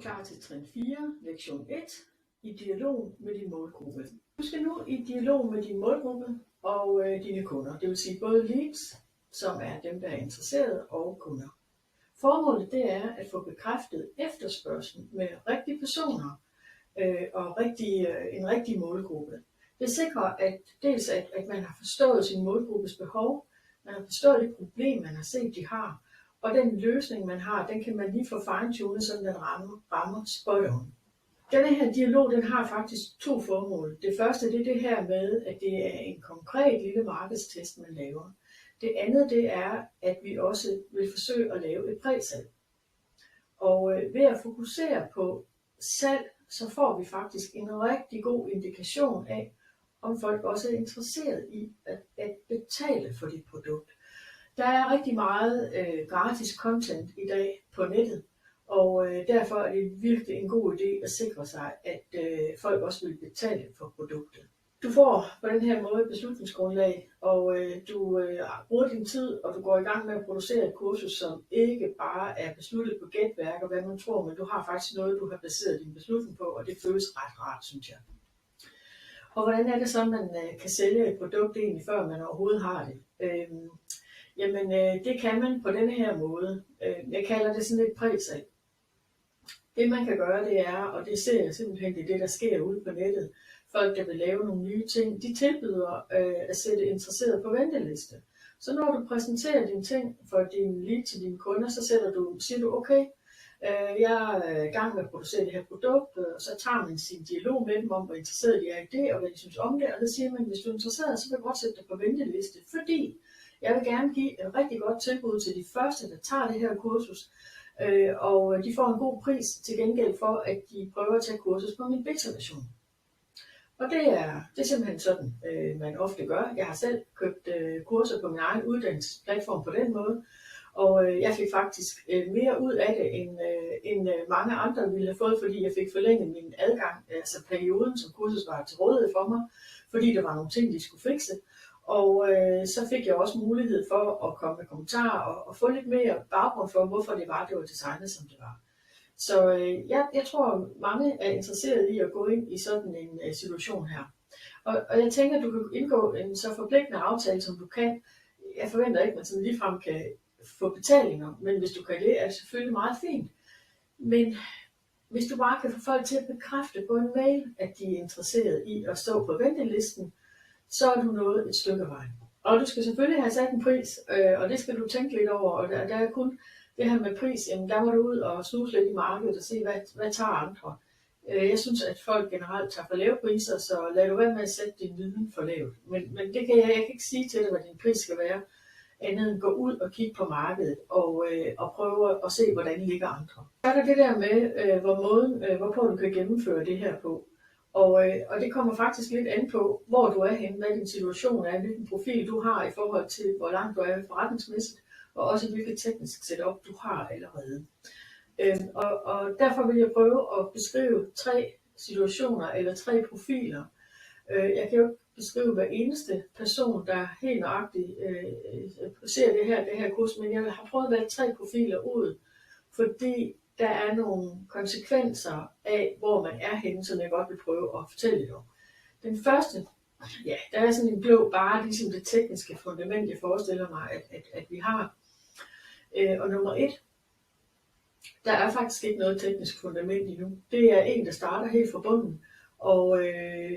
klar til trin 4, lektion 1, i dialog med din målgruppe. Du skal nu i dialog med din målgruppe og dine kunder, det vil sige både leads, som er dem, der er interesserede, og kunder. Formålet det er at få bekræftet efterspørgslen med rigtige personer og en rigtig målgruppe. Det sikrer at man har forstået sin målgruppes behov, man har forstået det problem, man har set, de har, og den løsning, man har, den kan man lige få fine-tunet, så den rammer spot on. Denne her dialog, den har faktisk to formål. Det første, det er det her med, at det er en konkret lille markedstest, man laver. Det andet, det er, at vi også vil forsøge at lave et præsalg. Og ved at fokusere på salg, så får vi faktisk en rigtig god indikation af, om folk også er interesseret i at betale for dit produkt. Der er rigtig meget gratis content i dag på nettet, og derfor er det virkelig en god idé at sikre sig, at folk også vil betale for produktet. Du får på den her måde et beslutningsgrundlag, og du bruger din tid, og du går i gang med at producere et kursus, som ikke bare er besluttet på gætværk og hvad man tror, men du har faktisk noget, du har baseret din beslutning på, og det føles ret rart, synes jeg. Og hvordan er det så, man kan sælge et produkt egentlig, før man overhovedet har det? Det kan man på denne her måde. Jeg kalder det sådan et præsalg. Det man kan gøre, det er, og det ser jeg simpelthen, det er det, der sker ude på nettet. Folk, der vil lave nogle nye ting, de tilbyder at sætte interesserede på venteliste. Så når du præsenterer dine ting for din lead til dine kunder, så siger du, okay, jeg er i gang med at producere det her produkt, og så tager man sin dialog med dem om, hvor interesseret de er i det, og hvad de synes om det, og så siger man, hvis du er interesseret, så vil jeg godt sætte dig på venteliste, fordi jeg vil gerne give et rigtig godt tilbud til de første, der tager det her kursus, og de får en god pris til gengæld for, at de prøver at tage kursus på min beta-version. Og det er simpelthen sådan, man ofte gør. Jeg har selv købt kurser på min egen uddannelsesplatform på den måde, og jeg fik faktisk mere ud af det, end mange andre ville have fået, fordi jeg fik forlænget min adgang, altså perioden, som kurset var til rådighed for mig, fordi der var nogle ting, de skulle fikse. Og så fik jeg også mulighed for at komme med kommentarer og få lidt mere baggrund for, hvorfor det var designet, som det var. Så jeg tror, mange er interesseret i at gå ind i sådan en situation her. Og jeg tænker, at du kan indgå en så forpligtende aftale, som du kan. Jeg forventer ikke, at man sådan ligefrem kan få betalinger, men hvis du kan det, er det selvfølgelig meget fint. Men hvis du bare kan få folk til at bekræfte på en mail, at de er interesseret i at stå på ventelisten, så er du nået et stykke vej. Og du skal selvfølgelig have sat en pris, og det skal du tænke lidt over. Og der er kun det her med pris, jamen der må du ud og snuse lidt i markedet og se, hvad tager andre. Jeg synes, at folk generelt tager for lave priser, så lad du være med at sætte din viden for lavt. Men det kan jeg kan ikke sige til dig, hvad din pris skal være, andet end gå ud og kigge på markedet og prøve at se, hvordan ligger andre. Så er der det der med, hvorpå du kan gennemføre det her på. Og det kommer faktisk lidt an på, hvor du er henne, hvad din situation er, hvilken profil du har i forhold til, hvor langt du er forretningsmæssigt, og også hvilket teknisk setup du har allerede. Og derfor vil jeg prøve at beskrive 3 situationer eller 3 profiler. Jeg kan jo ikke beskrive hver eneste person, der helt nøjagtigt ser det her kurs, men jeg har prøvet at valge 3 profiler ud, fordi der er nogle konsekvenser af, hvor man er henne, som jeg godt vil prøve at fortælle lidt om. Den første, ja, der er sådan en blå bare, ligesom det tekniske fundament, jeg forestiller mig, at vi har. Og nummer 1, der er faktisk ikke noget teknisk fundament endnu. Det er en, der starter helt fra bunden, og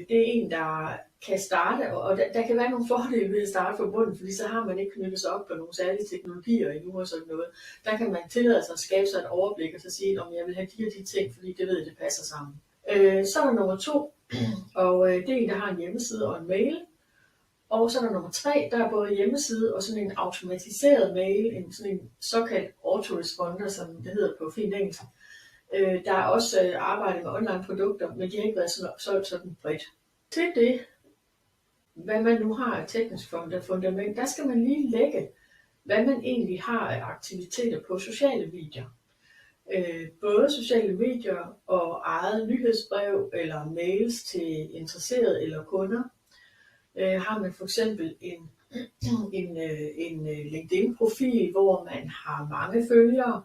det er en, der kan starte, og der kan være nogle fordele ved at starte fra bunden, fordi så har man ikke knyttet sig op på nogle særlige teknologier endnu og sådan noget. Der kan man tillade sig at skabe sig et overblik og så sige, om jeg vil have de og de ting, fordi det ved, det passer sammen. Så er der nummer 2, og det er en, der har en hjemmeside og en mail. Og så er der nummer 3, der er både hjemmeside og sådan en automatiseret mail, sådan en såkaldt autoresponder, som det hedder på fint engelsk. Der er også arbejdet med online produkter, men de har ikke været solgt sådan bredt. Til det, hvad man nu har af teknisk fundament, der skal man lige lægge, hvad man egentlig har af aktiviteter på sociale medier. Både sociale medier og eget nyhedsbrev eller mails til interesserede eller kunder. Har man for eksempel en LinkedIn-profil, hvor man har mange følgere,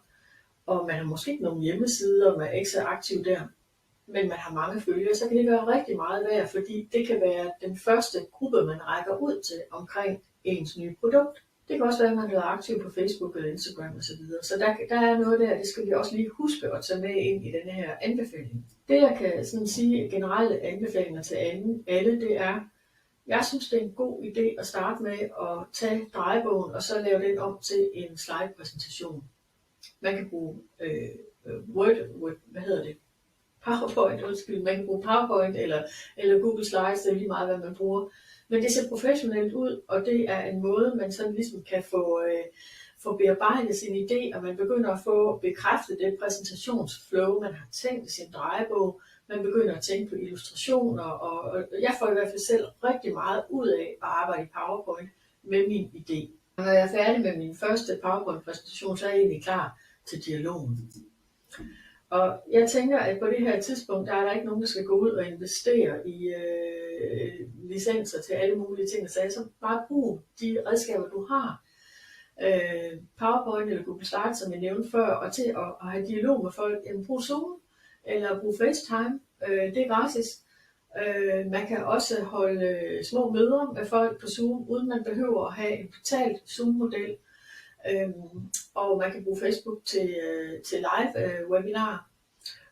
og man har måske ikke nogen hjemmesider, man er ikke så aktiv der, men man har mange følgere, så kan det gøre rigtig meget værd, fordi det kan være den første gruppe, man rækker ud til omkring ens nye produkt. Det kan også være, at man er aktiv på Facebook eller Instagram osv. Så der er noget der, det skal vi også lige huske at tage med ind i denne her anbefaling. Det jeg kan sådan sige generelle anbefalinger til alle, det er, jeg synes det er en god idé at starte med at tage drejebogen og så lave den om til en slide-præsentation. Man kan bruge PowerPoint, man kan bruge PowerPoint eller Google Slides, det er lige meget, hvad man bruger. Men det ser professionelt ud, og det er en måde, man sådan ligesom kan få bearbejdet sin idé, og man begynder at få bekræftet det præsentationsflow, man har tænkt i sin drejebog. Man begynder at tænke på illustrationer, og jeg får i hvert fald selv rigtig meget ud af at arbejde i PowerPoint med min idé. Når jeg er færdig med min første PowerPoint-præsentation, så er jeg egentlig klar til dialogen. Og jeg tænker, at på det her tidspunkt, der er der ikke nogen, der skal gå ud og investere i licenser til alle mulige ting. Så bare brug de redskaber, du har. PowerPoint eller Google Slides, som jeg nævnte før, og til at have dialog med folk. Jamen, brug Zoom eller brug FaceTime. Det er gratis. Man kan også holde små møder med folk på Zoom, uden man behøver at have en betalt Zoom-model. Og man kan bruge Facebook til live webinar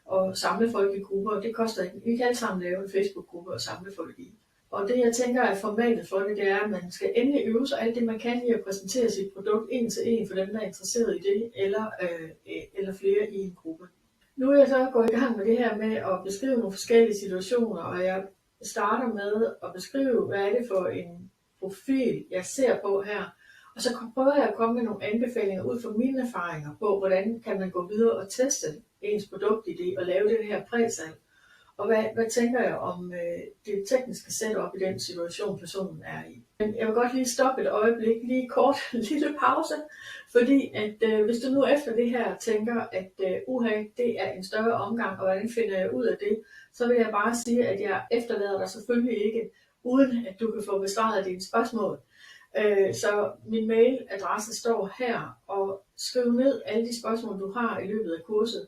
og samle folk i grupper. Det koster ikke. Vi kan alle sammen lave en Facebook-gruppe og samle folk i. Og det jeg tænker er formatet for det er, at man skal endelig øve sig alt det man kan i at præsentere sit produkt en til en for dem der er interesseret i det, eller flere i en gruppe. Nu er jeg så gået i gang med det her med at beskrive nogle forskellige situationer, og jeg starter med at beskrive, hvad er det for en profil jeg ser på her. Og så prøver jeg at komme med nogle anbefalinger ud fra mine erfaringer på, hvordan kan man gå videre og teste ens produktidé og lave det her præsalg. Og hvad tænker jeg om det tekniske setup i den situation, personen er i. Men jeg vil godt lige stoppe et øjeblik, lige kort, en lille pause. Fordi at hvis du nu efter det her tænker, at det er en større omgang, og hvordan finder jeg ud af det, så vil jeg bare sige, at jeg efterlader dig selvfølgelig ikke, uden at du kan få besvaret dine spørgsmål. Så min mailadresse står her, og skriv ned alle de spørgsmål, du har i løbet af kurset.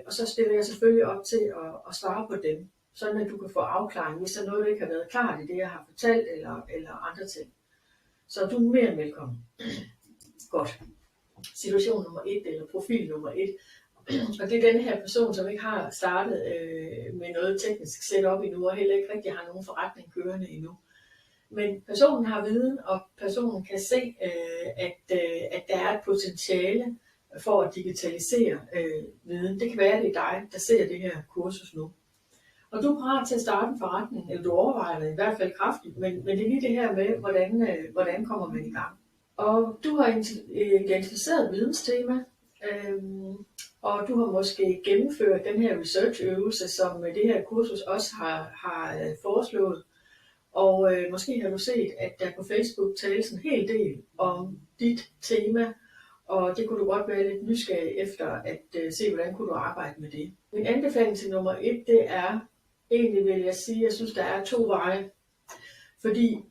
Og så stiller jeg selvfølgelig op til at svare på dem, sådan at du kan få afklaring, hvis der er noget, der ikke har været klart i det, jeg har fortalt, eller andre ting. Så du er mere end velkommen. Godt. Situation nummer 1, eller profil nummer 1. Og det er denne her person, som ikke har startet med noget teknisk setup endnu, og heller ikke rigtig har nogen forretning kørende endnu. Men personen har viden, og personen kan se, at der er et potentiale for at digitalisere viden. Det kan være, at det er dig, der ser det her kursus nu. Og du er parat til at starte en forretning, eller du overvejer det i hvert fald kraftigt, men det er lige det her med, hvordan kommer man i gang. Og du har identificeret videnstema, og du har måske gennemført den her researchøvelse, som det her kursus også har foreslået. Og måske har du set, at der på Facebook tales en hel del om dit tema, og det kunne du godt være lidt nysgerrig efter at se, hvordan kunne du arbejde med det. Min anbefaling til nummer 1, det er, egentlig vil jeg sige, at jeg synes, der er 2 veje. Fordi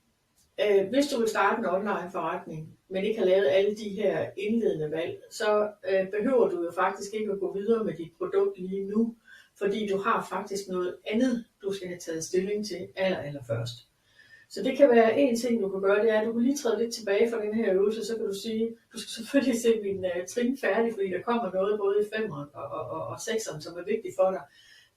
hvis du vil starte en online forretning, men ikke har lavet alle de her indledende valg, så behøver du jo faktisk ikke at gå videre med dit produkt lige nu, fordi du har faktisk noget andet, du skal have taget stilling til allerførst. Så det kan være en ting, du kan gøre, det er, at du kan lige træde lidt tilbage fra den her øvelse, så kan du sige, du skal selvfølgelig se min trin færdig, fordi der kommer noget både i 5'eren og 6'eren, som er vigtigt for dig.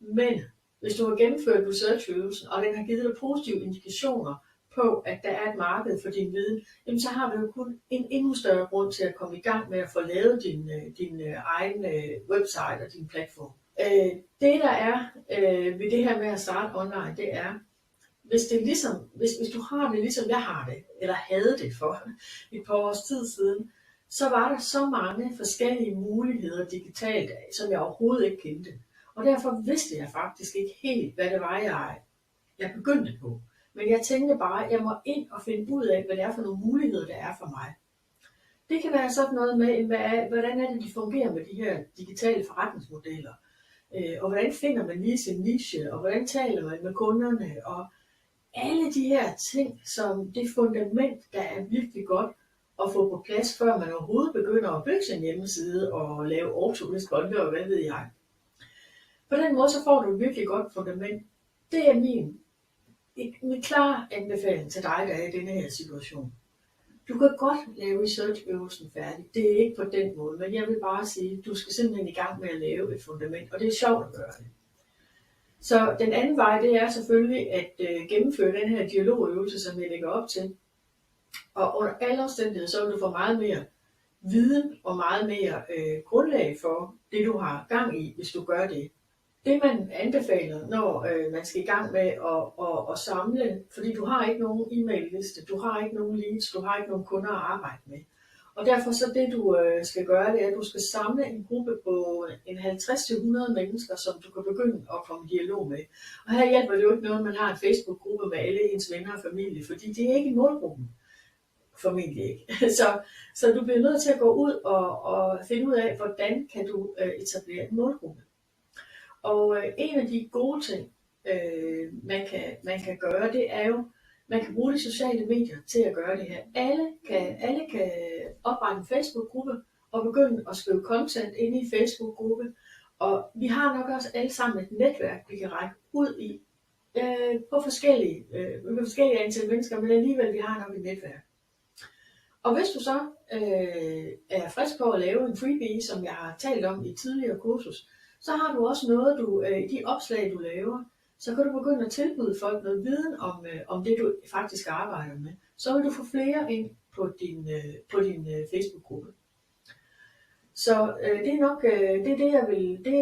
Men hvis du har gennemført researchøvelsen, og den har givet dig positive indikationer på, at der er et marked for din viden, jamen så har du jo kun en endnu større grund til at komme i gang med at få lavet din egen website og din platform. Det der er ved det her med at starte online, det er, hvis du har det ligesom jeg har det, eller havde det for et par års tid siden, så var der så mange forskellige muligheder digitalt, som jeg overhovedet ikke kendte. Og derfor vidste jeg faktisk ikke helt, hvad det var, jeg begyndte på. Men jeg tænkte bare, at jeg må ind og finde ud af, hvad det er for nogle muligheder, der er for mig. Det kan være sådan noget med, hvordan er det, de fungerer med de her digitale forretningsmodeller. Og hvordan finder man lige sin niche, og hvordan taler man med kunderne, og alle de her ting, som det fundament, der er virkelig godt at få på plads, før man overhovedet begynder at bygge sin hjemmeside og lave autoresponder og hvad ved jeg. På den måde så får du et virkelig godt fundament. Det er min klare anbefaling til dig, der er i denne her situation. Du kan godt lave research-øvelsen færdig. Det er ikke på den måde, men jeg vil bare sige, at du skal simpelthen i gang med at lave et fundament, og det er sjovt at gøre det. Så den anden vej, det er selvfølgelig at gennemføre den her dialogøvelse, som jeg lægger op til. Og under alle omstændigheder, så vil du få meget mere viden og meget mere grundlag for det, du har gang i, hvis du gør det. Det man anbefaler, når man skal i gang med at samle, fordi du har ikke nogen e-mail-liste, du har ikke nogen leads, du har ikke nogen kunder at arbejde med. Og derfor så det du skal gøre, det er, at du skal samle en gruppe på en 50-100 mennesker, som du kan begynde at komme i dialog med. Og her hjælper det jo ikke noget, man har en Facebook-gruppe med alle ens venner og familie, fordi det er ikke målgruppen. Formentlig ikke. Så du bliver nødt til at gå ud og finde ud af, hvordan kan du etablere en målgruppe. Og en af de gode ting, man kan gøre, det er jo, man kan bruge de sociale medier til at gøre det her. Alle kan oprette en Facebook-gruppe og begynde at skrive content inde i Facebook-gruppe. Og vi har nok også alle sammen et netværk, vi kan række ud i på forskellige antal mennesker, men alligevel vi har nok et netværk. Og hvis du så er frisk på at lave en freebie, som jeg har talt om i et tidligere kursus, så har du også noget, i de opslag, du laver, så kan du begynde at tilbyde folk noget viden om det, du faktisk arbejder med. Så vil du få flere ind på din Facebook-gruppe. Så det er nok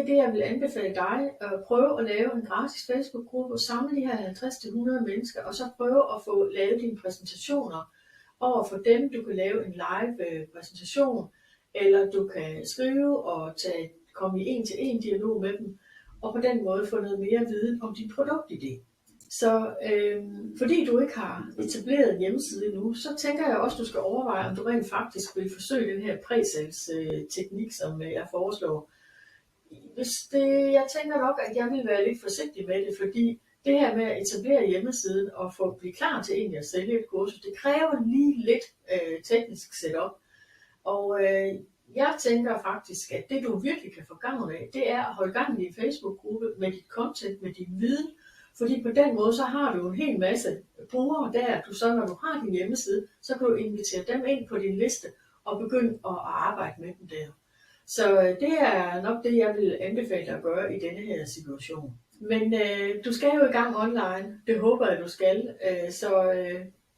det, jeg vil anbefale dig at prøve at lave en gratis Facebook-gruppe og samle de her 50-100 mennesker, og så prøve at få lavet dine præsentationer over for dem. Du kan lave en live præsentation, eller du kan skrive og komme i 1-til-1 dialog med dem, og på den måde få noget mere viden om din produktidé. Så fordi du ikke har etableret en hjemmeside endnu, så tænker jeg også, at du skal overveje, om du rent faktisk vil forsøge den her præsalgsteknik, som jeg foreslår. Jeg tænker nok, at jeg vil være lidt forsigtig med det, fordi det her med at etablere hjemmesiden og blive klar til egentlig at sælge et kursus, det kræver lige lidt teknisk setup. Og jeg tænker faktisk, at det du virkelig kan få gavn af, det er at holde gang i din Facebook-gruppe med dit content, med din viden. Fordi på den måde, så har du en hel masse brugere der, når du har din hjemmeside, så kan du invitere dem ind på din liste og begynde at arbejde med dem der. Så det er nok det, jeg vil anbefale dig at gøre i denne her situation. Men du skal jo i gang online, det håber jeg, du skal. Så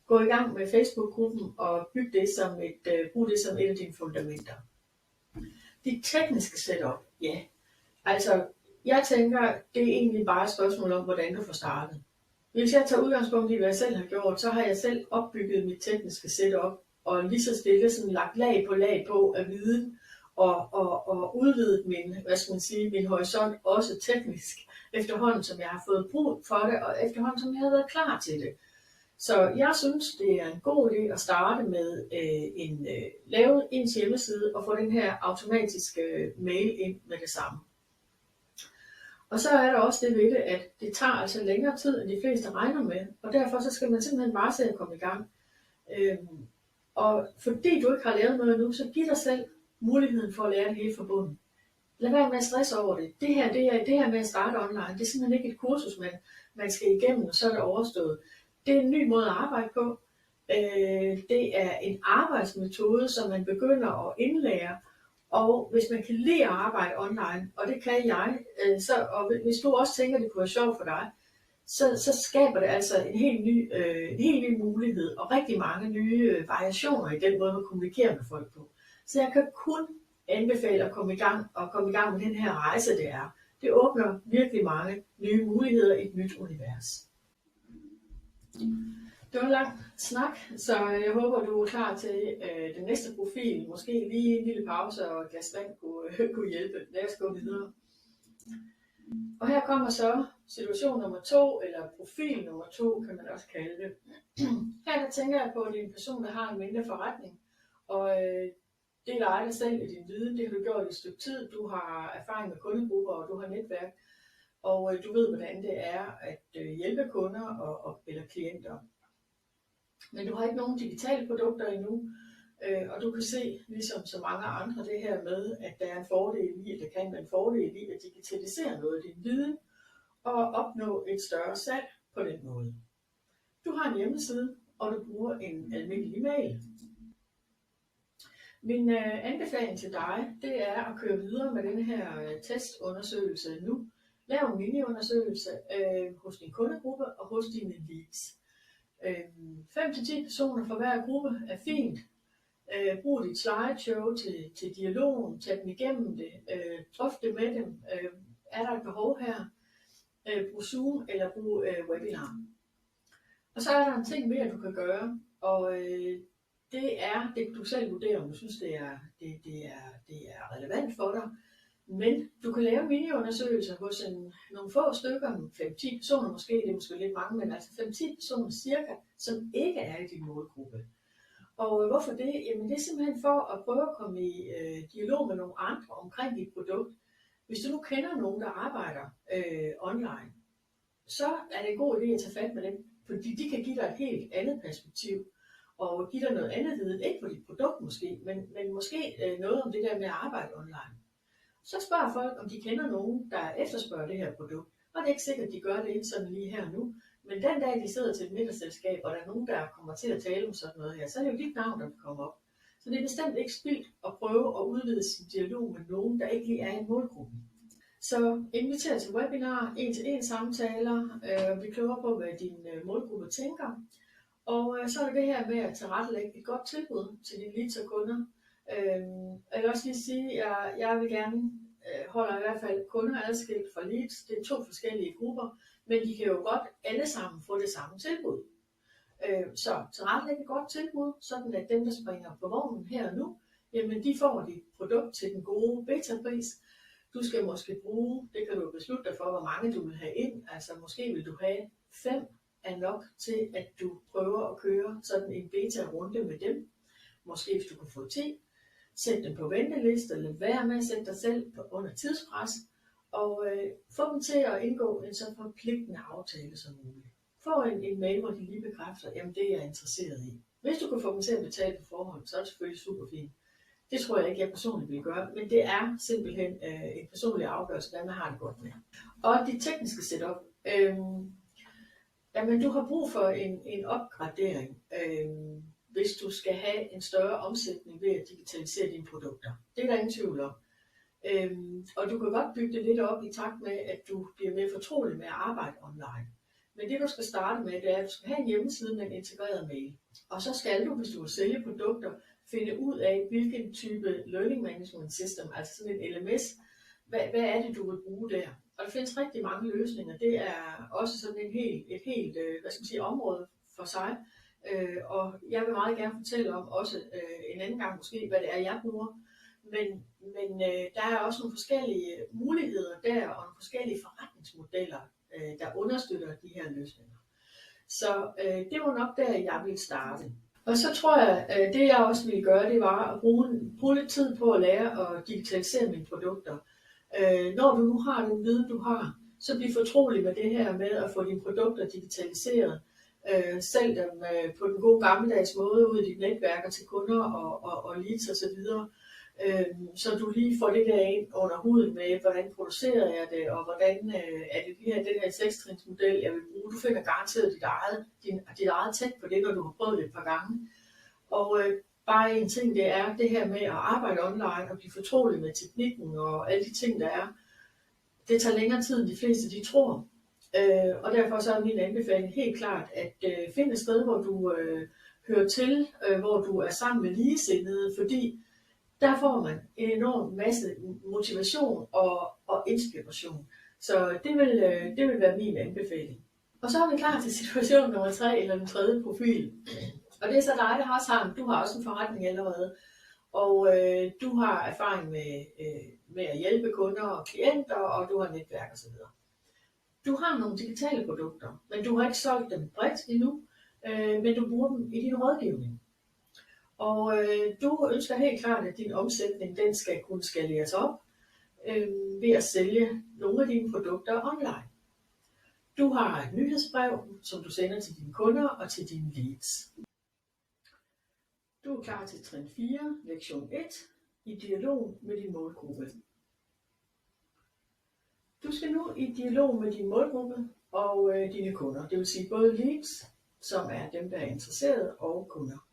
gå i gang med Facebook-gruppen og brug det som et af dine fundamenter. Dit tekniske setup, ja. Altså, jeg tænker, det er egentlig bare et spørgsmål om, hvordan du får startet. Hvis jeg tager udgangspunkt i, hvad jeg selv har gjort, så har jeg selv opbygget mit tekniske setup, og lige så stille sådan lagt lag på af viden, og udvidet min horisont også teknisk, efterhånden som jeg har fået brug for det, og efterhånden som jeg har været klar til det. Så jeg synes, det er en god idé at starte med lave ens hjemmeside og få den her automatiske mail ind med det samme. Og så er der også det ved det, at det tager altså længere tid, end de fleste regner med, og derfor så skal man simpelthen bare se at komme i gang. Og fordi du ikke har lavet noget nu, så giv dig selv muligheden for at lære det hele fra bunden. Lad være med at stresse over det. Det her med at starte online, det er simpelthen ikke et kursus, man skal igennem, og så er det overstået. Det er en ny måde at arbejde på. Det er en arbejdsmetode, som man begynder at indlære. Og hvis man kan lide at arbejde online, og det kan jeg, og hvis du også tænker, det kunne være sjovt for dig, så skaber det altså en helt ny mulighed og rigtig mange nye variationer i den måde, man kommunikerer med folk på. Så jeg kan kun anbefale at komme i gang med den her rejse, det er. Det åbner virkelig mange nye muligheder i et nyt univers. Det var en lang snak, så jeg håber, du er klar til den næste profil. Måske lige en lille pause og et glas vand kunne hjælpe. Lad os gå videre. Og her kommer så situation nummer 2, eller profil nummer 2, kan man også kalde det. Her tænker jeg på, at det er en person, der har en mindre forretning, og det er dig selv i din viden. Det har du gjort i et stykke tid. Du har erfaring med kundegrupper, og du har netværk, og du ved, hvordan det er at hjælpe kunder eller klienter. Men du har ikke nogen digitale produkter endnu, Og du kan se, ligesom så mange andre, det her med, at der er en fordel i, at der kan være en fordel i at digitalisere noget af din viden og opnå et større salg på den måde. Du har en hjemmeside, og du bruger en almindelig mail. Min anbefaling til dig, det er at køre videre med den her testundersøgelse nu. Lav en mini-undersøgelse hos din kundegruppe og hos dine leads. 5-10 personer for hver gruppe er fint. Brug dit slideshow til dialogen, tag dem igennem det, drøft det med dem. Er der et behov her? Brug Zoom eller brug webinar. Og så er der en ting mere, du kan gøre, og det er det, du selv vurderer, om du synes, det er relevant for dig. Men du kan lave mini-undersøgelser hos nogle få stykker, 5-10 personer måske, det er måske lidt mange, men altså 5-10 personer cirka, som ikke er i din målgruppe. Og hvorfor det? Jamen det er simpelthen for at prøve at komme i dialog med nogle andre omkring dit produkt. Hvis du nu kender nogen, der arbejder online, så er det en god idé at tage fat med dem, fordi de kan give dig et helt andet perspektiv, og give dig noget andet viden, ikke på dit produkt måske, men måske noget om det der med at arbejde online. Så spørger folk, om de kender nogen, der efterspørger det her produkt. Og det er ikke sikkert, at de gør det sådan lige her nu. Men den dag, de sidder til et middagsselskab, og der er nogen, der kommer til at tale om sådan noget her, så er det jo dit navn, der vil komme op. Så det er bestemt ikke spildt at prøve at udvide sin dialog med nogen, der ikke lige er i målgruppen. Så inviter til webinar, 1-til-1 samtaler, vi klogere på, hvad din målgruppe tænker. Og så er det her med at tilrettelægge et godt tilbud til dine leads og kunder. Jeg vil også lige sige, at jeg vil gerne holde i hvert fald kunder adskilt fra leads. Det er 2 forskellige grupper, men de kan jo godt alle sammen få det samme tilbud. Så tilrettelægge et godt tilbud, sådan at dem, der springer på vognen her og nu, jamen de får dit produkt til den gode beta-pris. Du skal måske bruge, det kan du beslutte dig for, hvor mange du vil have ind. Altså måske vil du have 5 er nok til, at du prøver at køre sådan en beta-runde med dem. Måske hvis du kan få 10, sæt dem på venteliste, eller være med at sætte dig selv under tidspres, og få dem til at indgå en så forpligtende aftale som muligt. Få en mail, hvor de lige bekræfter, jamen det er jeg interesseret i. Hvis du kan få dem til at betale på forhånd, så er det selvfølgelig super fint. Det tror jeg ikke, jeg personligt vil gøre, men det er simpelthen en personlig afgørelse, hvad man har det godt med. Og de tekniske setup. Jamen, du har brug for en opgradering, hvis du skal have en større omsætning ved at digitalisere dine produkter. Det er der ingen tvivl om. Og du kan godt bygge det lidt op i takt med, at du bliver mere fortrolig med at arbejde online. Men det du skal starte med, det er, at du skal have en hjemmeside med en integreret mail. Og så skal du, hvis du vil sælge produkter, finde ud af, hvilken type Learning Management System, altså sådan en LMS, hvad er det, du vil bruge der. Og der findes rigtig mange løsninger. Det er også sådan et helt område for sig. Og jeg vil meget gerne fortælle om også en anden gang måske, hvad det er, jeg bruger. Men der er også nogle forskellige muligheder der, og nogle forskellige forretningsmodeller, der understøtter de her løsninger. Så det var nok der, jeg ville starte. Og så tror jeg, det jeg også ville gøre, det var at bruge lidt tid på at lære at digitalisere mine produkter. Når du nu har den viden, du har, så bliv fortrolig med det her med at få dine produkter digitaliseret. Sælg dem på den gode gammeldags måde ud i dit netværk til kunder og leads osv. Så du lige får det der ind under huden med, hvordan producerer jeg det, og hvordan er det den her 6-trinsmodel, jeg vil bruge. Du finder garanteret dit eget tæt på det, når du har prøvet det et par gange. Og bare en ting, det er det her med at arbejde online og blive fortrolig med teknikken og alle de ting, der er. Det tager længere tid, end de fleste de tror. Og derfor så er min anbefaling helt klart, at finde et sted, hvor du hører til, hvor du er sammen med ligesindede, fordi der får man en enorm masse motivation og inspiration. Så det vil være min anbefaling. Og så er vi klar til situation nummer 3, eller den tredje profil. Og det er så dig, der også har, du har også en forretning allerede, og du har erfaring med at hjælpe kunder og klienter, og du har netværk osv. Du har nogle digitale produkter, men du har ikke solgt dem bredt endnu, men du bruger dem i din rådgivning. Og du ønsker helt klart, at din omsætning den skal kunne skaleres op ved at sælge nogle af dine produkter online. Du har et nyhedsbrev, som du sender til dine kunder og til dine leads. Du er klar til trin 4, lektion 1, i dialog med din målgruppe. Du skal nu i dialog med din målgruppe og dine kunder, det vil sige både leads, som er dem, der er interesseret, og kunder.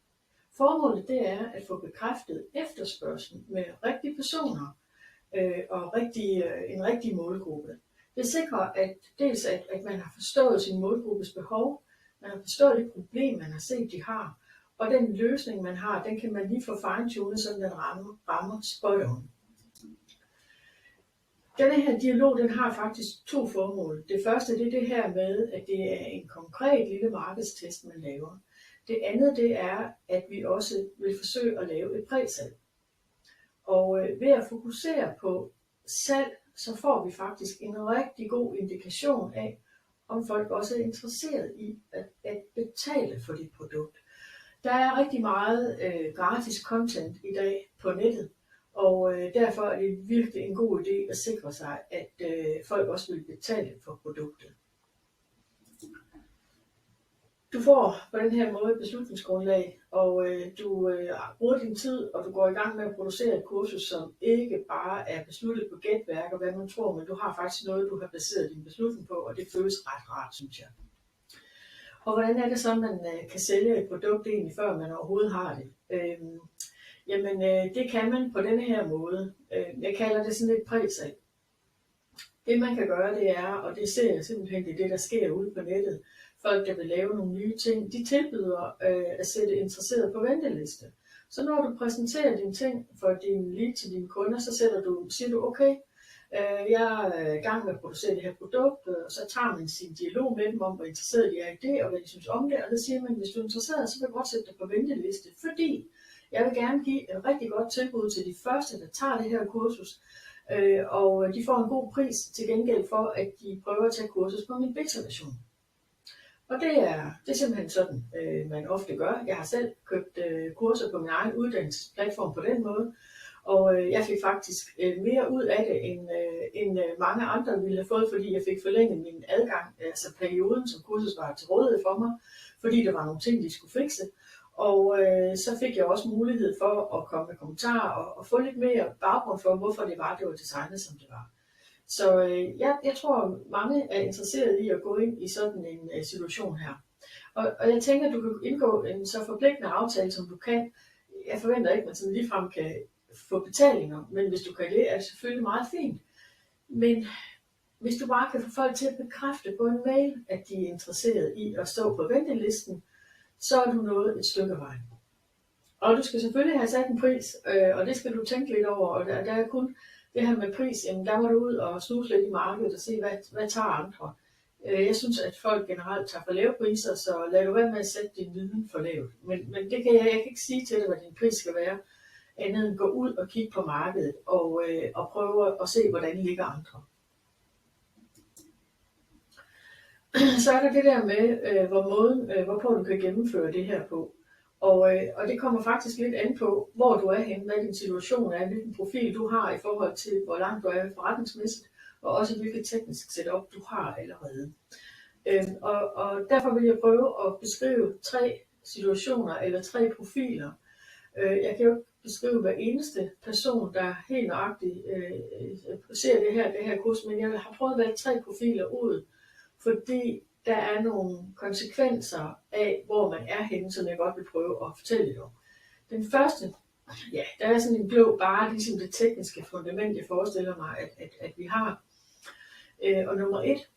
Formålet det er at få bekræftet efterspørgslen med rigtige personer og en rigtig målgruppe. Det sikrer at man har forstået sin målgruppes behov, man har forstået det problem, man har set, de har, og den løsning, man har, den kan man lige få fine-tunet, så den rammer spot on. Denne her dialog, den har faktisk to formål. Det første, det er det her med, at det er en konkret lille markedstest, man laver. Det andet, det er, at vi også vil forsøge at lave et præsalg. Og ved at fokusere på salg, så får vi faktisk en rigtig god indikation af, om folk også er interesseret i at betale for dit produkt. Der er rigtig meget gratis content i dag på nettet, og derfor er det virkelig en god idé at sikre sig, at folk også vil betale for produktet. Du får på den her måde et beslutningsgrundlag, og du bruger din tid, og du går i gang med at producere et kursus, som ikke bare er besluttet på gætværk og hvad man tror, men du har faktisk noget, du har baseret din beslutning på, og det føles ret rart, synes jeg. Og hvordan er det så, man kan sælge et produkt egentlig, før man overhovedet har det? Det kan man på denne her måde. Jeg kalder det sådan et præsalg. Det man kan gøre, det er, og det ser jeg simpelthen, det er det, der sker ude på nettet. Folk, der vil lave nogle nye ting, de tilbyder at sætte interesseret på venteliste. Så når du præsenterer dine ting for din lead til dine kunder, så siger du, okay, jeg er i gang med at producere det her produkt, og så tager man sin dialog med dem om, hvor interesseret de er i det, og hvad de synes om det, og så siger man, hvis du er interesseret, så vil jeg godt sætte dig på venteliste, fordi jeg vil gerne give et rigtig godt tilbud til de første, der tager det her kursus, og de får en god pris til gengæld for, at de prøver at tage kursus på min beta-version. Og det er simpelthen sådan, man ofte gør. Jeg har selv købt kurser på min egen uddannelsesplatform på den måde, og jeg fik faktisk mere ud af det, end mange andre ville have fået, fordi jeg fik forlænget min adgang, altså perioden, som kurset var til rådighed for mig, fordi der var nogle ting, de skulle fikse. Og så fik jeg også mulighed for at komme med kommentarer og få lidt mere baggrund for, hvorfor det var designet, som det var. Så jeg tror, mange er interesseret i at gå ind i sådan en situation her. Og jeg tænker, at du kan indgå en så forpligtende aftale, som du kan. Jeg forventer ikke, at man sådan ligefrem kan få betalinger, men hvis du kan det, er det selvfølgelig meget fint. Men hvis du bare kan få folk til at bekræfte på en mail, at de er interesseret i at stå på ventelisten, så er du nået et stykke vej. Og du skal selvfølgelig have sat en pris, og det skal du tænke lidt over. Og der er kun det her med pris, jamen der må du ud og snuse lidt i markedet og se, hvad tager andre. Jeg synes, at folk generelt tager for lave priser, så lad du være med at sætte din viden for lavt. Men det kan jeg kan ikke sige til dig, hvad din pris skal være, andet end gå ud og kigge på markedet og prøve at se, hvordan ligger andre. Så er der det der med, hvorpå du kan gennemføre det her på. Og det kommer faktisk lidt an på, hvor du er henne, hvad din situation er, hvilken profil du har i forhold til, hvor langt du er forretningsmæssigt, og også hvilket teknisk setup du har allerede. Og derfor vil jeg prøve at beskrive 3 situationer eller 3 profiler. Jeg kan jo ikke beskrive hver eneste person, der helt nøjagtigt ser det her kurs, men jeg har prøvet at valge 3 profiler ud, fordi der er nogle konsekvenser af, hvor man er henne, som jeg godt vil prøve at fortælle lidt om. Den første, ja, der er sådan en blå bare, ligesom det tekniske fundament, jeg forestiller mig, at vi har. Og nummer 1,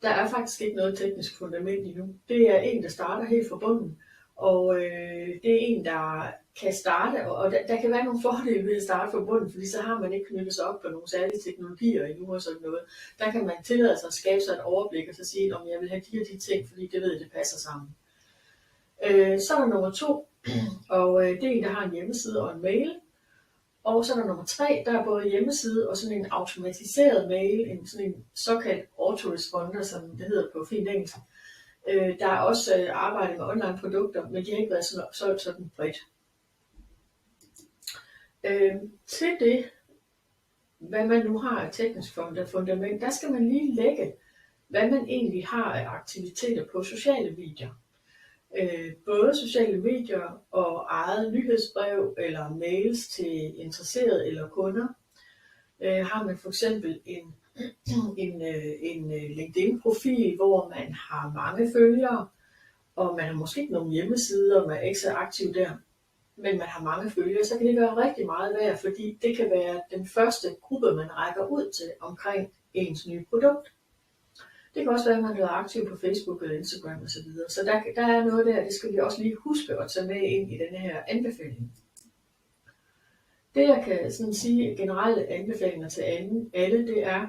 der er faktisk ikke noget teknisk fundament endnu. Det er en, der starter helt fra bunden, og det er en, der kan starte, og der kan være nogle fordele ved at starte fra bunden, fordi så har man ikke knyttet sig op på nogle særlige teknologier endnu og sådan noget. Der kan man tillade sig at skabe sig et overblik og så sige, om jeg vil have de og de ting, fordi det ved, det passer sammen. Så er der nummer 2, og det er en, der har en hjemmeside og en mail. Og så er der nummer 3, der er både hjemmeside og sådan en automatiseret mail, sådan en såkaldt autoresponder, som det hedder på fint engelsk. Der er også arbejdet med online produkter, men de har ikke været solgt sådan bredt. Til det, hvad man nu har af teknisk fundament, der skal man lige lægge, hvad man egentlig har af aktiviteter på sociale medier. både sociale medier og eget nyhedsbrev eller mails til interesserede eller kunder. Har man for eksempel en LinkedIn-profil, hvor man har mange følgere, og man har måske ikke nogen hjemmesider, og man er ikke så aktiv der, men man har mange følgere, så kan det være rigtig meget værd, fordi det kan være den første gruppe, man rækker ud til omkring ens nye produkt. Det kan også være, at man er aktiv på Facebook eller Instagram osv. Så der er noget der, det skal vi også lige huske at tage med ind i denne her anbefaling. Det jeg kan sådan sige generelle anbefalinger til alle, det er,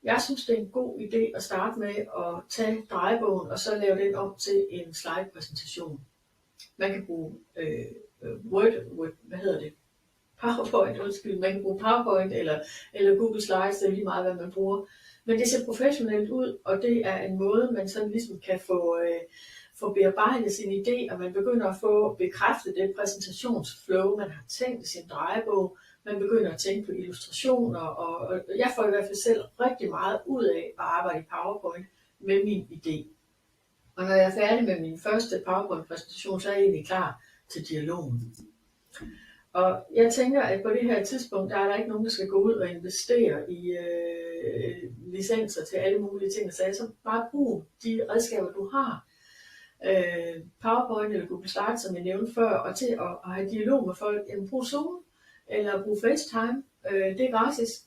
jeg synes det er en god idé at starte med at tage drejebogen og så lave den om til en slide-præsentation. Man kan bruge PowerPoint, man kan bruge PowerPoint eller Google Slides, det er lige meget, hvad man bruger. Men det ser professionelt ud, og det er en måde, man sådan ligesom kan få bearbejdet sin idé, og man begynder at få bekræftet det præsentationsflow, man har tænkt i sin drejebog. Man begynder at tænke på illustrationer, og jeg får i hvert fald selv rigtig meget ud af at arbejde i PowerPoint med min idé. Og når jeg er færdig med min første PowerPoint-præsentation, så er jeg egentlig klar til dialogen. Og jeg tænker, at på det her tidspunkt, der er der ikke nogen, der skal gå ud og investere i licenser til alle mulige ting. Så bare brug de redskaber, du har. PowerPoint eller Google Slides, som jeg nævnte før, og til at have dialog med folk. Brug Zoom eller brug FaceTime. Det er gratis.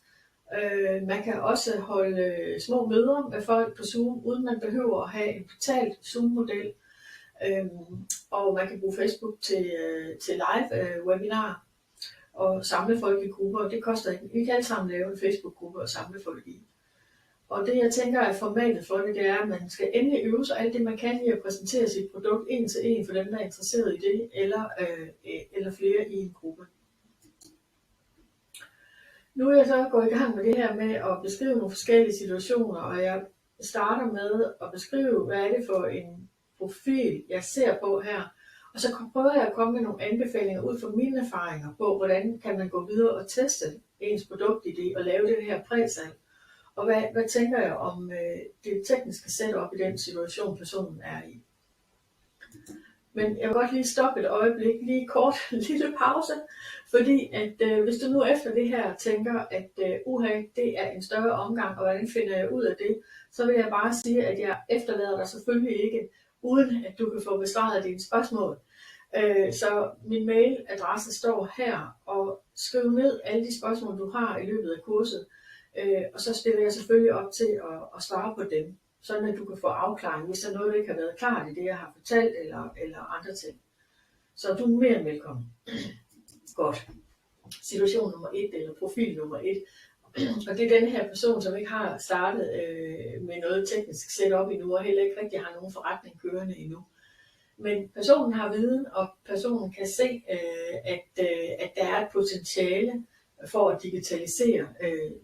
Man kan også holde små møder med folk på Zoom, uden man behøver at have en betalt Zoom-model. Og man kan bruge Facebook til live webinar og samle folk i grupper. Det koster ikke. Vi kan alle sammen lave en Facebook-gruppe og samle folk i. Og det jeg tænker er formatet for det er, at man skal endelig øve sig alt det man kan i at præsentere sit produkt en til en for dem, der er interesseret i det, eller flere i en gruppe. Nu er jeg så gået i gang med det her med at beskrive nogle forskellige situationer, og jeg starter med at beskrive, hvad er det for en profil, jeg ser på her. Og så prøver jeg at komme med nogle anbefalinger ud fra mine erfaringer på, hvordan kan man gå videre og teste ens produktidé og lave det her præsalg. Og hvad tænker jeg om det tekniske setup i den situation, personen er i. Men jeg vil godt lige stoppe et øjeblik, lige kort en lille pause, fordi at hvis du nu efter det her tænker, at det er en større omgang, og hvordan finder jeg ud af det, så vil jeg bare sige, at jeg efterlader dig selvfølgelig ikke, uden at du kan få besvaret dine spørgsmål. Så min mailadresse står her, og skriv ned alle de spørgsmål, du har i løbet af kurset, og så stiller jeg selvfølgelig op til at svare på dem, sådan at du kan få afklaring, hvis der er noget, der ikke har været klart i det, jeg har fortalt, eller andre ting. Så du er mere end velkommen. Godt. Situation nummer 1, eller profil nummer 1. Og det er den her person, som ikke har startet med noget teknisk setup endnu, og heller ikke rigtig har nogen forretning kørende endnu. Men personen har viden, og personen kan se, at der er et potentiale for at digitalisere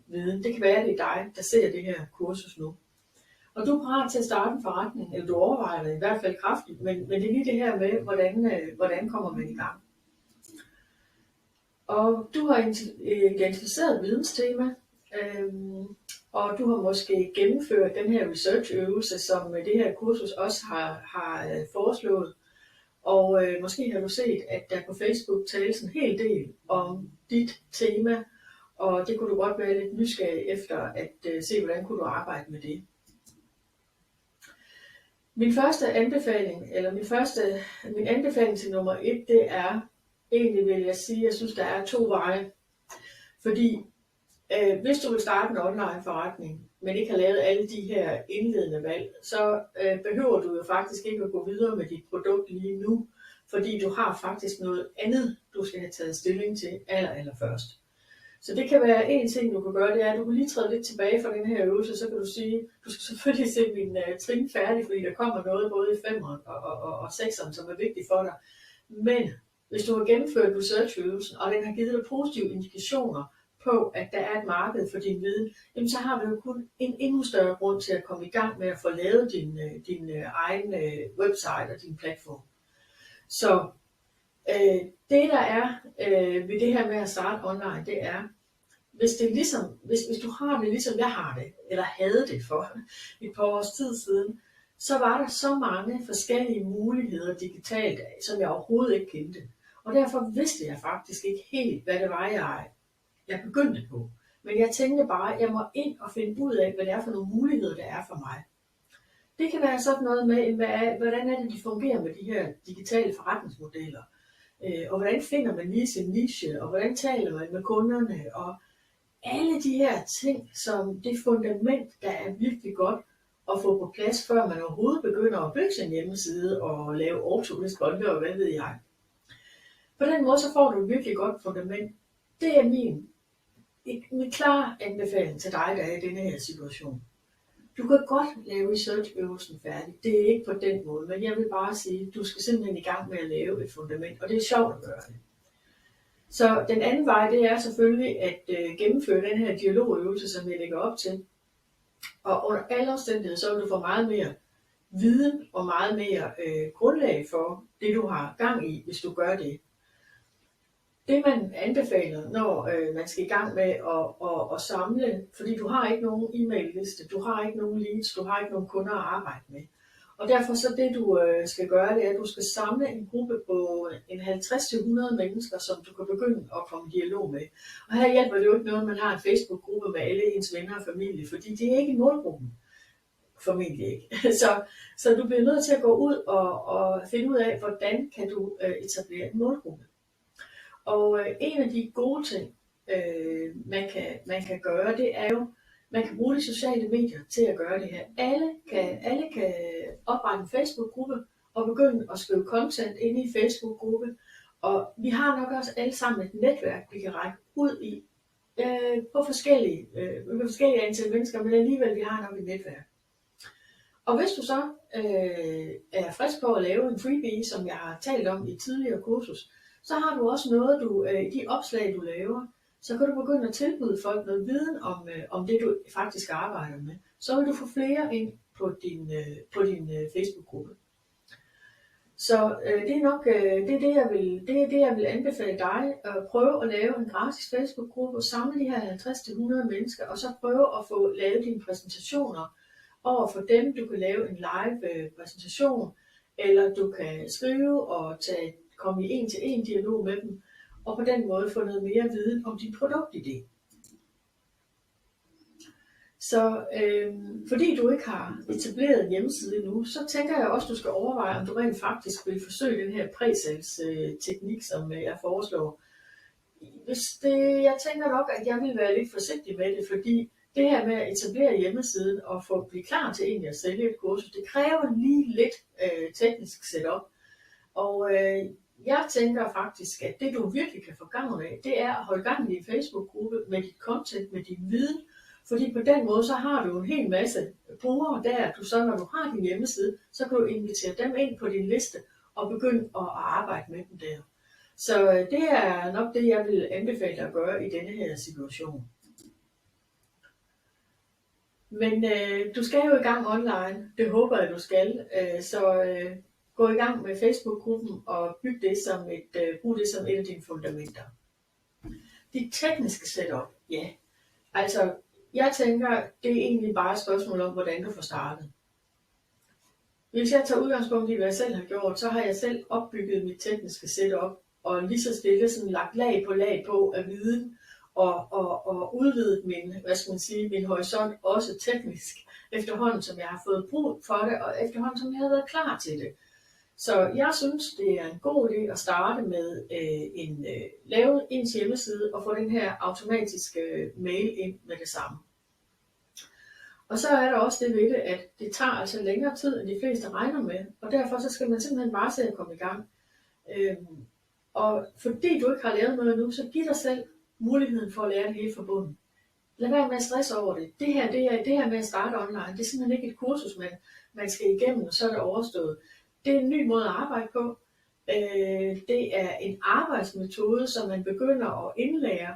viden. Det kan være, at det er dig, der ser det her kursus nu. Og du er parat til at starte en forretning, eller du overvejer det i hvert fald kraftigt, men det er lige det her med, hvordan kommer man i gang. Og du har identificeret videnstema, og du har måske gennemført den her researchøvelse, som det her kursus også har foreslået. Og måske har du set, at der på Facebook tales en hel del om dit tema, og det kunne du godt være lidt nysgerrig efter at se, hvordan kunne du arbejde med det. Min anbefaling til nummer 1, det er, egentlig vil jeg sige, at jeg synes, der er 2 veje. Fordi hvis du vil starte en online forretning, men ikke har lavet alle de her indledende valg, så behøver du jo faktisk ikke at gå videre med dit produkt lige nu, fordi du har faktisk noget andet, du skal have taget stilling til allerførst. Så det kan være en ting, du kan gøre, det er, at du kan lige træde lidt tilbage fra den her øvelse, så kan du sige, du skal selvfølgelig se min trin færdig, fordi der kommer noget både i 5'eren og 6'eren, som er vigtigt for dig. Men hvis du har gennemført researchøvelsen, og den har givet dig positive indikationer på, at der er et marked for din viden, jamen så har du jo kun en endnu større grund til at komme i gang med at få lavet din egen website og din platform. Så det der er ved det her med at starte online, det er, hvis du har det ligesom jeg har det, eller havde det for et par års tid siden, så var der så mange forskellige muligheder digitalt, som jeg overhovedet ikke kendte. Og derfor vidste jeg faktisk ikke helt, hvad det var, jeg begyndte på. Men jeg tænkte bare, at jeg må ind og finde ud af, hvad det er for nogle muligheder, der er for mig. Det kan være sådan noget med, hvordan er det, de fungerer med de her digitale forretningsmodeller. Og hvordan finder man lige sin niche, og hvordan taler man med kunderne, og alle de her ting, som det fundament, der er virkelig godt at få på plads, før man overhovedet begynder at bygge sin hjemmeside og lave autoresponder og hvad ved jeg. På den måde så får du et virkelig godt fundament. Det er min klare anbefaling til dig, der er i denne her situation. Du kan godt lave research-øvelsen færdig. Det er ikke på den måde, men jeg vil bare sige, at du skal simpelthen i gang med at lave et fundament, og det er sjovt at gøre det. Så den anden vej, det er selvfølgelig at gennemføre den her dialogøvelse, som jeg lægger op til. Og under alle omstændigheder, så vil du få meget mere viden og meget mere grundlag for det, du har gang i, hvis du gør det. Det man anbefaler, når man skal i gang med at samle, fordi du har ikke nogen e-mail-liste, du har ikke nogen leads, du har ikke nogen kunder at arbejde med. Og derfor så det du skal gøre, det er, at du skal samle en gruppe på en 50-100 mennesker, som du kan begynde at komme i dialog med. Og her hjælper det jo ikke noget, at man har en Facebook-gruppe med alle ens venner og familie, fordi det er ikke målgruppen. Formentlig ikke. Så du bliver nødt til at gå ud og finde ud af, hvordan kan du etablere en målgruppe. Og en af de gode ting, man kan gøre, det er jo, man kan bruge de sociale medier til at gøre det her. Alle kan oprette en Facebook-gruppe og begynde at skrive content inde i Facebook-gruppe. Og vi har nok også alle sammen et netværk, vi kan række ud i på forskellige antal mennesker, men alligevel vi har nok et netværk. Og hvis du så er frisk på at lave en freebie, som jeg har talt om i et tidligere kursus, så har du også noget, de opslag, du laver, så kan du begynde at tilbyde folk noget viden om det, du faktisk arbejder med. Så vil du få flere ind på din Facebook-gruppe. Så det er nok det, jeg vil anbefale dig, at prøve at lave en gratis Facebook-gruppe og samle de her 50-100 mennesker, og så prøve at få lavet dine præsentationer over for dem. Du kan lave en live præsentation, eller du kan skrive og komme i en-til-en dialog med dem, og på den måde få noget mere viden om din produktidé. Så fordi du ikke har etableret en hjemmeside endnu, så tænker jeg også, at du skal overveje, om du rent faktisk vil forsøge den her præsalgsteknik, som jeg foreslår. Jeg tænker nok, at jeg vil være lidt forsigtig med det, fordi det her med at etablere hjemmesiden og blive klar til egentlig at sælge et kursus, det kræver lige lidt teknisk setup. Og jeg tænker faktisk, at det du virkelig kan få gavn af, det er at holde gang i din Facebook-gruppe med dit content, med din viden. Fordi på den måde, så har du en hel masse brugere der, når du har din hjemmeside, så kan du invitere dem ind på din liste og begynde at arbejde med dem der. Så det er nok det, jeg vil anbefale dig at gøre i denne her situation. Men du skal jo i gang online, det håber jeg, du skal. Så gå i gang med Facebook-gruppen og brug det som et af dine fundamenter. Dit tekniske setup, ja. Altså, jeg tænker, det er egentlig bare et spørgsmål om, hvordan du får startet. Hvis jeg tager udgangspunkt i, hvad jeg selv har gjort, så har jeg selv opbygget mit tekniske setup, og lige så stille sådan lagt lag på af viden, og udvidet min horisont også teknisk, efterhånden som jeg har fået brug for det, og efterhånden som jeg har været klar til det. Så jeg synes, det er en god idé at starte med lave ens hjemmeside og få den her automatiske mail ind med det samme. Og så er der også det ved det, at det tager altså længere tid, end de fleste regner med, og derfor så skal man simpelthen bare se at komme i gang. Og fordi du ikke har lavet noget nu, så giv dig selv muligheden for at lære det hele fra bunden. Lad være med at stresse over det. Det her med at starte online, det er simpelthen ikke et kursus, man skal igennem, og så er det overstået. Det er en ny måde at arbejde på. Det er en arbejdsmetode, som man begynder at indlære.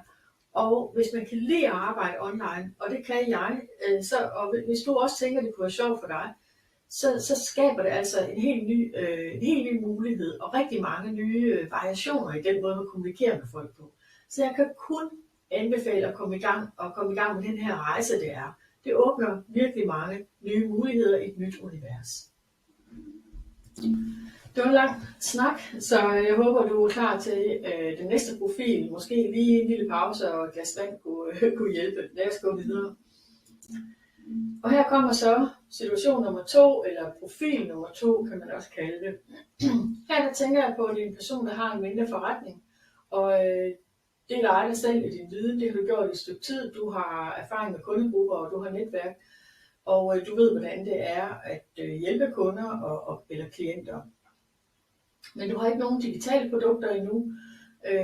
Og hvis man kan lide at arbejde online, og det kan jeg, og hvis du også tænker, det kunne være sjovt for dig, så skaber det altså en helt ny mulighed og rigtig mange nye variationer i den måde, man kommunikerer med folk på. Så jeg kan kun anbefale at komme i gang med den her rejse, det er. Det åbner virkelig mange nye muligheder i et nyt univers. Det var en lang snak, så jeg håber, du er klar til den næste profil. Måske lige en lille pause og et glas vand kunne hjælpe. Lad os gå videre. Og her kommer så situation nummer 2, eller profil nummer 2, kan man også kalde det. Her der tænker jeg på, at det er en person, der har en mindre forretning, og det er dig selv i din viden. Det har du gjort i et stykke tid. Du har erfaring med kundegrupper, og du har netværk, og du ved, hvordan det er at hjælpe kunder eller klienter. Men du har ikke nogen digitale produkter endnu,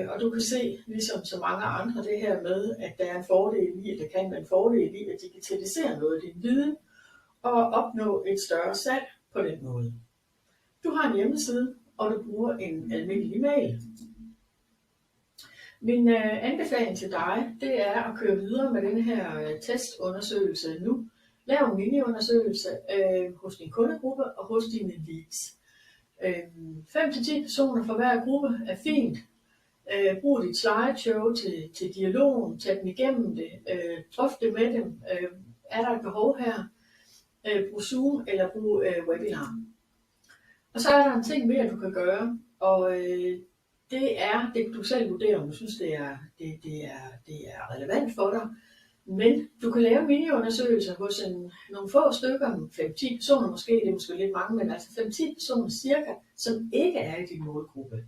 og du kan se, ligesom så mange andre, det her med, at der er en fordel i, at der kan være en fordel i at digitalisere noget af din viden og opnå et større salg på den måde. Du har en hjemmeside, og du bruger en almindelig mail. Min anbefaling til dig, det er at køre videre med den her testundersøgelse nu. Lav en mini-undersøgelse hos din kundegruppe og hos dine leads. 5-10 personer for hver gruppe er fint. Brug dit slideshow til dialogen, tag dem igennem det, drøft det med dem. Er der et behov her? Brug Zoom eller brug webinar. Og så er der en ting mere, du kan gøre, og det du selv vurderer, om du synes, det er relevant for dig. Men du kan lave mini-undersøgelser hos nogle få stykker, 5-10 personer måske, det er måske lidt mange, men altså 5-10 personer cirka, som ikke er i din målgruppe.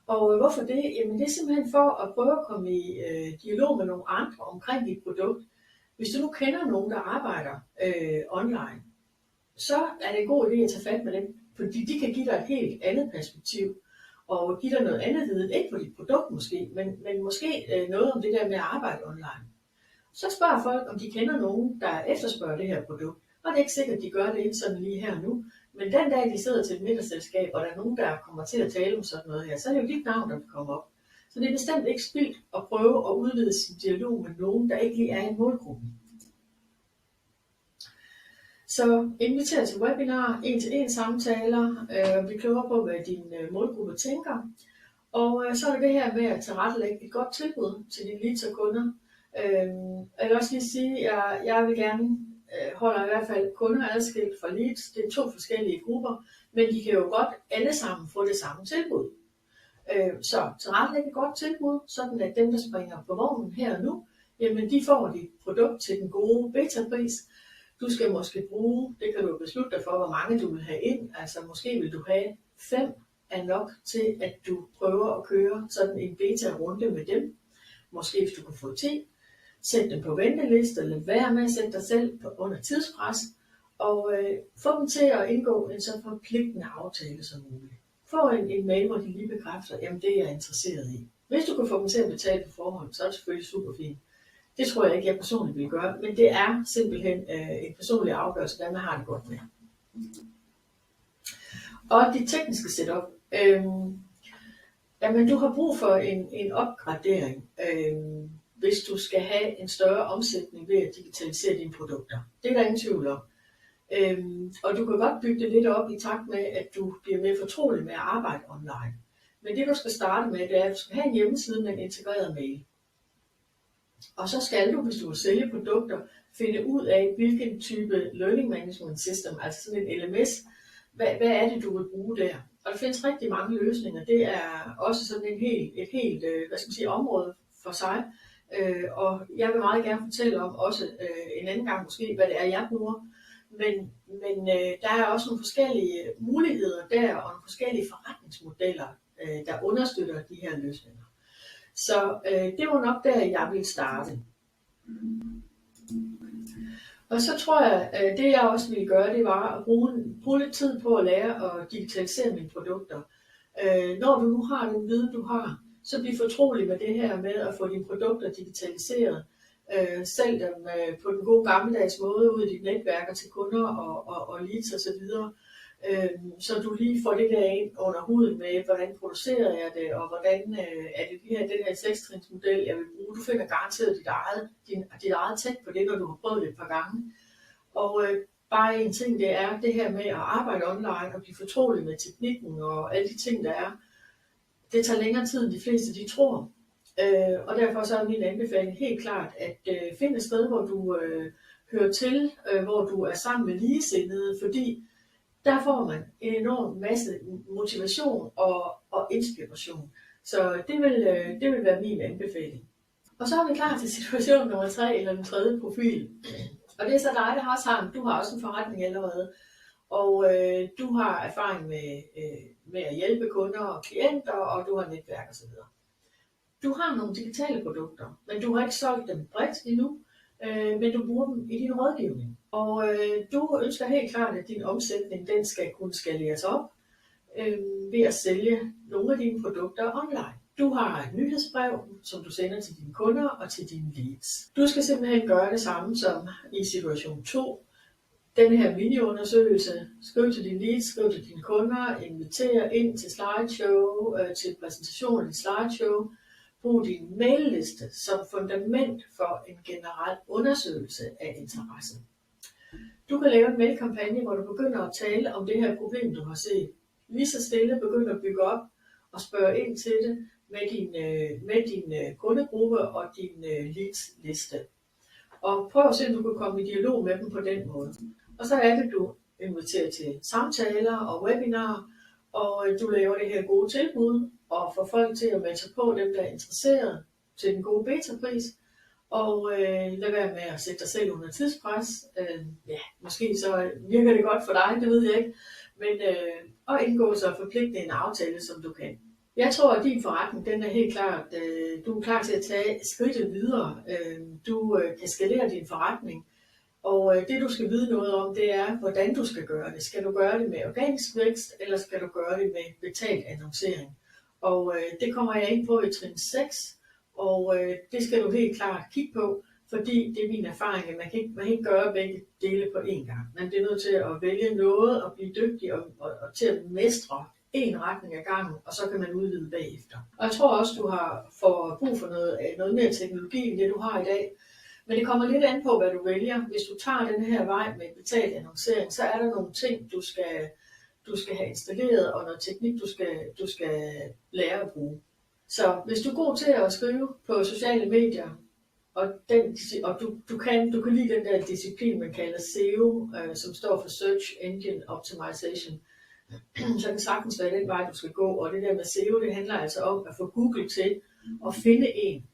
Og hvorfor det? Jamen det er simpelthen for at prøve at komme i dialog med nogle andre omkring dit produkt. Hvis du nu kender nogen, der arbejder online, så er det en god idé at tage fat med dem, fordi de kan give dig et helt andet perspektiv, og give dig noget andet viden, ikke på dit produkt måske, men måske noget om det der med at arbejde online. Så spørger folk, om de kender nogen, der efterspørger det her produkt. Og det er ikke sikkert, at de gør det sådan lige her nu. Men den dag, de sidder til et middagsselskab, og der er nogen, der kommer til at tale om sådan noget her, så er det jo dit navn, der kommer op. Så det er bestemt ikke spildt at prøve at udvide sin dialog med nogen, der ikke lige er i målgruppen. Så inviter til webinar, 1-til-1 samtaler, vi klogere på, hvad din målgruppe tænker. Og så er det her med at tilrettelægge et godt tilbud til dine leads og kunder. Jeg vil også lige sige, at jeg vil gerne holde i hvert fald kunder adskilt fra leads. Det er 2 forskellige grupper, men de kan jo godt alle sammen få det samme tilbud. Så tilrettelægge et godt tilbud, sådan at dem, der springer på vognen her og nu, jamen de får dit produkt til den gode beta-pris. Du skal måske bruge, det kan du beslutte dig for, hvor mange du vil have ind. Altså måske vil du have 5 er nok til, at du prøver at køre sådan en beta-runde med dem. Måske hvis du kan få 10, sæt dem på venteliste, eller være med at sætte dig selv under tidspres, og få dem til at indgå en så forpligtende aftale som muligt. Få en mail, hvor de lige bekræfter, jamen det er jeg interesseret i. Hvis du kan få dem til at betale på forhånd, så er det selvfølgelig super fint. Det tror jeg ikke, jeg personligt vil gøre, men det er simpelthen en personlig afgørelse, hvad man har det godt med. Og det tekniske setup. Jamen, du har brug for en opgradering, hvis du skal have en større omsætning ved at digitalisere dine produkter. Det er der ingen tvivl om. Og du kan godt bygge det lidt op i takt med, at du bliver mere fortrolig med at arbejde online. Men det du skal starte med, det er, at du skal have en hjemmeside med en integreret mail. Og så skal du, hvis du vil sælge produkter, finde ud af, hvilken type Learning Management System, altså sådan en LMS, hvad er det, du vil bruge der. Og der findes rigtig mange løsninger. Det er også sådan et helt område for sig. Og jeg vil meget gerne fortælle om også en anden gang måske, hvad det er, jeg bruger. Men der er også nogle forskellige muligheder der, og nogle forskellige forretningsmodeller, der understøtter de her løsninger. Så det var nok der, jeg ville starte. Og så tror jeg, det jeg også ville gøre, det var at bruge lidt tid på at lære at digitalisere mine produkter. Når du nu har den viden, du har, så bliv fortrolig med det her med at få dine produkter digitaliseret. Sælg dem på den gode gammeldags måde ud i dit netværk og til kunder og leads osv. Så du lige får det der ind under huden med, hvordan producerer jeg det, og hvordan er det den her 6-trinsmodel, jeg vil bruge. Du finder garanteret dit eget tæt på det, når du har prøvet det et par gange. Og bare en ting, det er det her med at arbejde online og blive fortrolig med teknikken og alle de ting, der er. Det tager længere tid, end de fleste de tror. Og derfor så er min anbefaling helt klart, at finde et sted, hvor du hører til, hvor du er sammen med ligesindede, fordi Der får man en enorm masse motivation og inspiration. Så det vil være min anbefaling. Og så er vi klar til situation nummer 3, eller den tredje profil. Og det er så dig, der også har, du har også en forretning allerede. Og du har erfaring med at hjælpe kunder og klienter, og du har netværk osv. Du har nogle digitale produkter, men du har ikke solgt dem bredt endnu, men du bruger dem i din rådgivning. Og du ønsker helt klart, at din omsætning den skal kunne skaleres op ved at sælge nogle af dine produkter online. Du har et nyhedsbrev, som du sender til dine kunder og til dine leads. Du skal simpelthen gøre det samme som i situation 2. Den her mini-undersøgelse. Skriv til dine leads, skriv til dine kunder, invitere ind til slideshow, til præsentation af dit slideshow. Brug din mailliste som fundament for en generel undersøgelse af interessen. Du kan lave en mailkampagne, hvor du begynder at tale om det her problem, du har set. Lige så stille begynder at bygge op og spørge ind til det med din kundegruppe og din leadsliste. Og prøv at se, om du kan komme i dialog med dem på den måde. Og så er det, du inviterer til samtaler og webinarer, og du laver det her gode tilbud, og får folk til at melde sig på, dem der er interesseret, til den gode betapris, og lad være med at sætte dig selv under tidspres. Måske så virker det godt for dig, det ved jeg ikke, men og indgå så forpligtende en aftale, som du kan. Jeg tror, at din forretning, den er helt klart, du er klar til at tage skridtet videre. Du kan skalere din forretning, og det du skal vide noget om, det er, hvordan du skal gøre det. Skal du gøre det med organisk vækst, eller skal du gøre det med betalt annoncering? Og det kommer jeg ind på i trin 6, og det skal du helt klart kigge på, fordi det er min erfaring, at man kan ikke gøre begge dele på én gang. Man bliver nødt til at vælge noget og blive dygtig og til at mestre en retning ad gangen, og så kan man udvide bagefter. Og jeg tror også, du får brug for noget mere teknologi, end det du har i dag. Men det kommer lidt an på, hvad du vælger. Hvis du tager den her vej med betalt annoncering, så er der nogle ting, du skal have installeret, og noget teknik, du skal lære at bruge. Så hvis du er god til at skrive på sociale medier, og du kan lide den der disciplin, man kalder SEO, som står for Search Engine Optimization, så kan det sagtens være den vej, du skal gå. Og det der med SEO, det handler altså om at få Google til at finde en,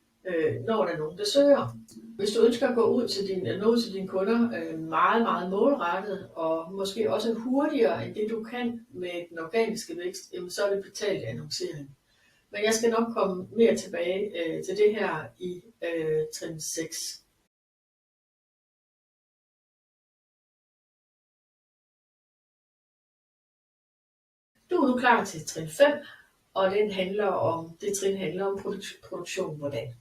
når der er nogen, der søger. Hvis du ønsker at gå ud til dine kunder meget, meget målrettet, og måske også hurtigere end det du kan med den organiske vækst, så er det betalt annoncering. Men jeg skal nok komme mere tilbage til det her i trin 6. Du er nu klar til trin 5, og det trin handler om produktion hvordan.